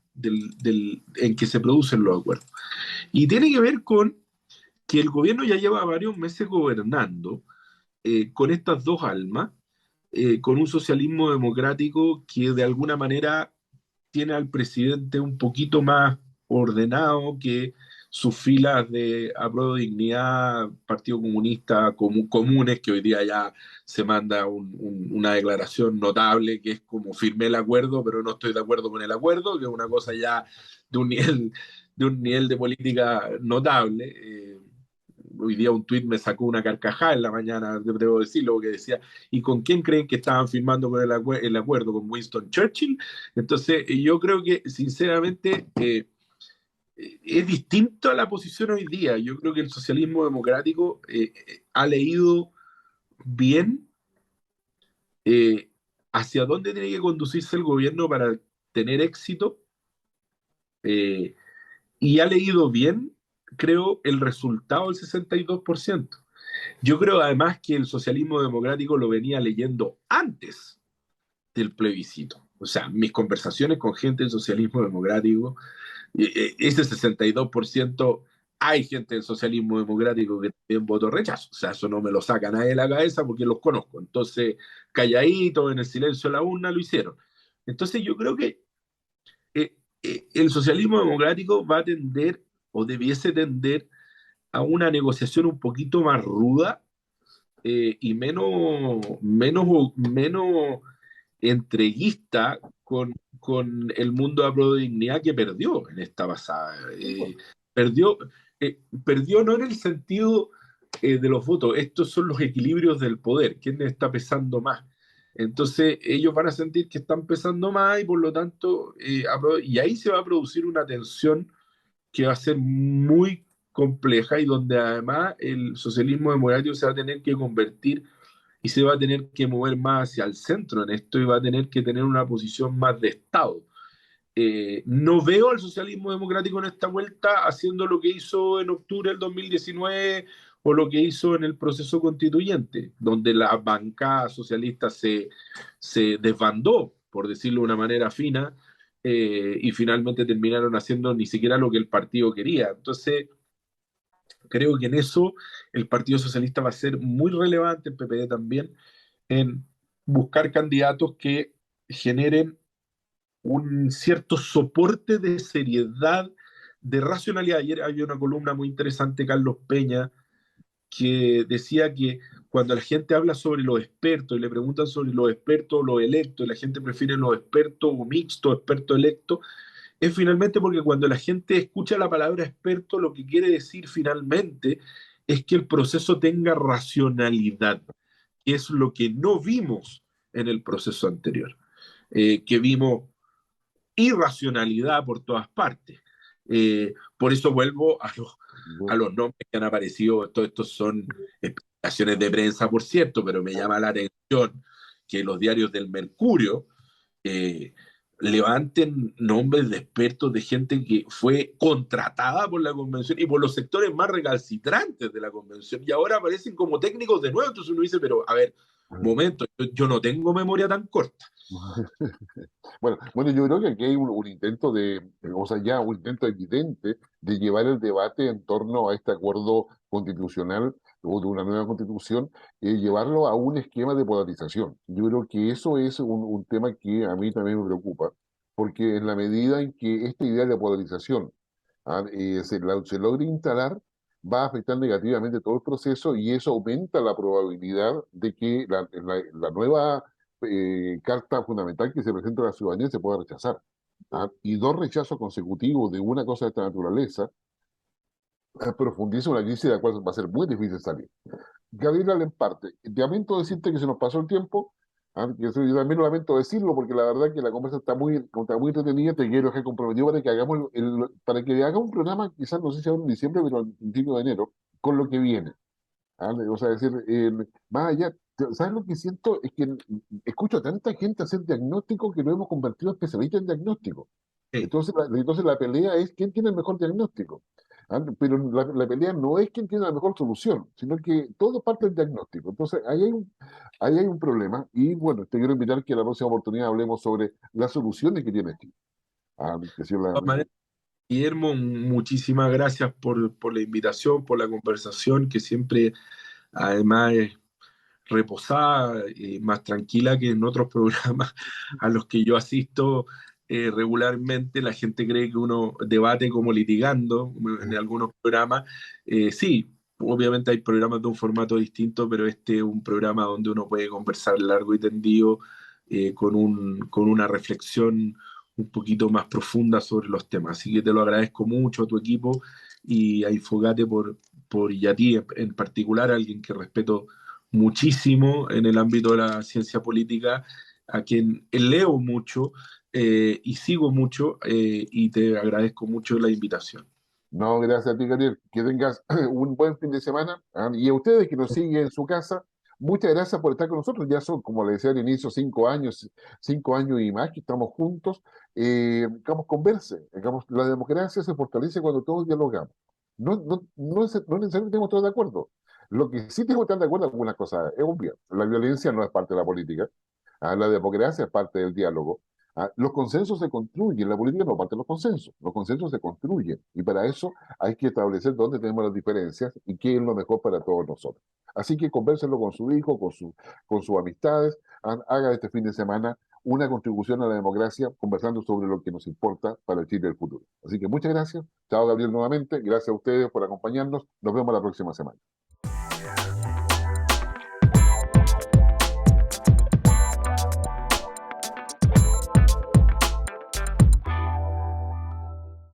que se producen los acuerdos. Y tiene que ver con que el gobierno ya lleva varios meses gobernando con estas dos almas, con un socialismo democrático que de alguna manera tiene al presidente un poquito más ordenado que sus filas de Apruebo Dignidad, Partido Comunista, comunes, que hoy día ya se manda una declaración notable que es como firmé el acuerdo, pero no estoy de acuerdo con el acuerdo, que es una cosa ya de un nivel de política notable. Hoy día un tuit me sacó una carcajada en la mañana, debo decirlo, porque decía, ¿y con quién creen que estaban firmando con el acuerdo? ¿Con Winston Churchill? Entonces, yo creo que, sinceramente, es distinto a la posición hoy día. Yo creo que el socialismo democrático ha leído bien eh, hacia dónde tiene que conducirse el gobierno para tener éxito eh, y ha leído bien, creo, el resultado del 62%. Yo creo además que el socialismo democrático lo venía leyendo antes del plebiscito. O sea, mis conversaciones con gente del socialismo democrático, ese 62% hay gente del socialismo democrático que también votó rechazo. O sea, eso no me lo saca nadie de la cabeza porque los conozco. Entonces, calladitos, en el silencio de la urna, lo hicieron. Entonces, yo creo que el socialismo democrático va a tender o debiese tender a una negociación un poquito más ruda y menos entreguista con el mundo de pro dignidad que perdió en esta pasada. Perdió, perdió no en el sentido de los votos, estos son los equilibrios del poder, quién está pesando más. Entonces ellos van a sentir que están pesando más y por lo tanto, y ahí se va a producir una tensión que va a ser muy compleja y donde además el socialismo democrático se va a tener que convertir y se va a tener que mover más hacia el centro en esto y va a tener que tener una posición más de Estado. No veo al socialismo democrático en esta vuelta haciendo lo que hizo en octubre del 2019 o lo que hizo en el proceso constituyente, donde la bancada socialista se desbandó, por decirlo de una manera fina, y finalmente terminaron haciendo ni siquiera lo que el partido quería. Entonces, creo que en eso el Partido Socialista va a ser muy relevante, el PPD también, en buscar candidatos que generen un cierto soporte de seriedad, de racionalidad. Ayer había una columna muy interesante, Carlos Peña, que decía que cuando la gente habla sobre los expertos y le preguntan sobre los expertos o los electos, y la gente prefiere los expertos o mixtos, expertos electos, es finalmente porque cuando la gente escucha la palabra experto, lo que quiere decir finalmente es que el proceso tenga racionalidad, que es lo que no vimos en el proceso anterior, que vimos irracionalidad por todas partes. Por eso vuelvo a los nombres que han aparecido. Estos son explicaciones de prensa, por cierto, pero me llama la atención que los diarios del Mercurio eh, levanten nombres de expertos, de gente que fue contratada por la convención y por los sectores más recalcitrantes de la convención y ahora aparecen como técnicos de nuevo. Entonces uno dice, pero a ver, momento, yo no tengo memoria tan corta. Bueno, yo creo que aquí hay un intento o sea, ya un intento evidente de llevar el debate en torno a este acuerdo constitucional o de una nueva constitución, llevarlo a un esquema de polarización. Yo creo que eso es un tema que a mí también me preocupa, porque en la medida en que esta idea de polarización se logre instalar, va a afectar negativamente todo el proceso y eso aumenta la probabilidad de que la nueva carta fundamental que se presenta a la ciudadanía se pueda rechazar. Y dos rechazos consecutivos de una cosa de esta naturaleza profundiza una crisis de la cual va a ser muy difícil salir. Gabriela Lemparte, lamento decirte que se nos pasó el tiempo, que yo también lo lamento decirlo porque la verdad que la conversa está muy entretenida, te quiero dejar comprometido para que hagamos para que haga un programa, quizás no sé si ahora en diciembre, pero al principio de enero, con lo que viene. O sea, decir, más allá, ¿sabes lo que siento? Es que escucho a tanta gente hacer diagnóstico que lo hemos convertido en especialistas en diagnóstico. Sí. Entonces la pelea es quién tiene el mejor diagnóstico. Pero la pelea no es quién tiene la mejor solución, sino que todo parte del diagnóstico. Entonces ahí hay un problema y bueno, te quiero invitar que la próxima oportunidad hablemos sobre las soluciones que tiene Chile. Que sí, De todas maneras, Guillermo, muchísimas gracias por la invitación, por la conversación, que siempre además es reposada y más tranquila que en otros programas a los que yo asisto regularmente. La gente cree que uno debate como litigando en algunos programas. Sí, obviamente hay programas de un formato distinto, pero este es un programa donde uno puede conversar largo y tendido con una reflexión un poquito más profunda sobre los temas. Así que te lo agradezco mucho a tu equipo y a Infogate y a ti en particular, alguien que respeto muchísimo en el ámbito de la ciencia política, a quien leo mucho y sigo mucho y te agradezco mucho la invitación. No, gracias a ti, Gabriel. Que tengas un buen fin de semana. Y a ustedes que nos siguen en su casa, muchas gracias por estar con nosotros. Ya son, como les decía al inicio, 5 años y más que estamos juntos. Converse. La democracia se fortalece cuando todos dialogamos. No necesariamente tenemos todos de acuerdo, Lo que sí tengo que estar de acuerdo con algunas cosas es obvio. La violencia no es parte de la política. La democracia es parte del diálogo. Los consensos se construyen. La política no parte de los consensos. Los consensos se construyen. Y para eso hay que establecer dónde tenemos las diferencias y qué es lo mejor para todos nosotros. Así que convérselo con su hijo, con sus amistades. Haga este fin de semana una contribución a la democracia conversando sobre lo que nos importa para el Chile del futuro. Así que muchas gracias. Chao, Gabriel, nuevamente. Gracias a ustedes por acompañarnos. Nos vemos la próxima semana.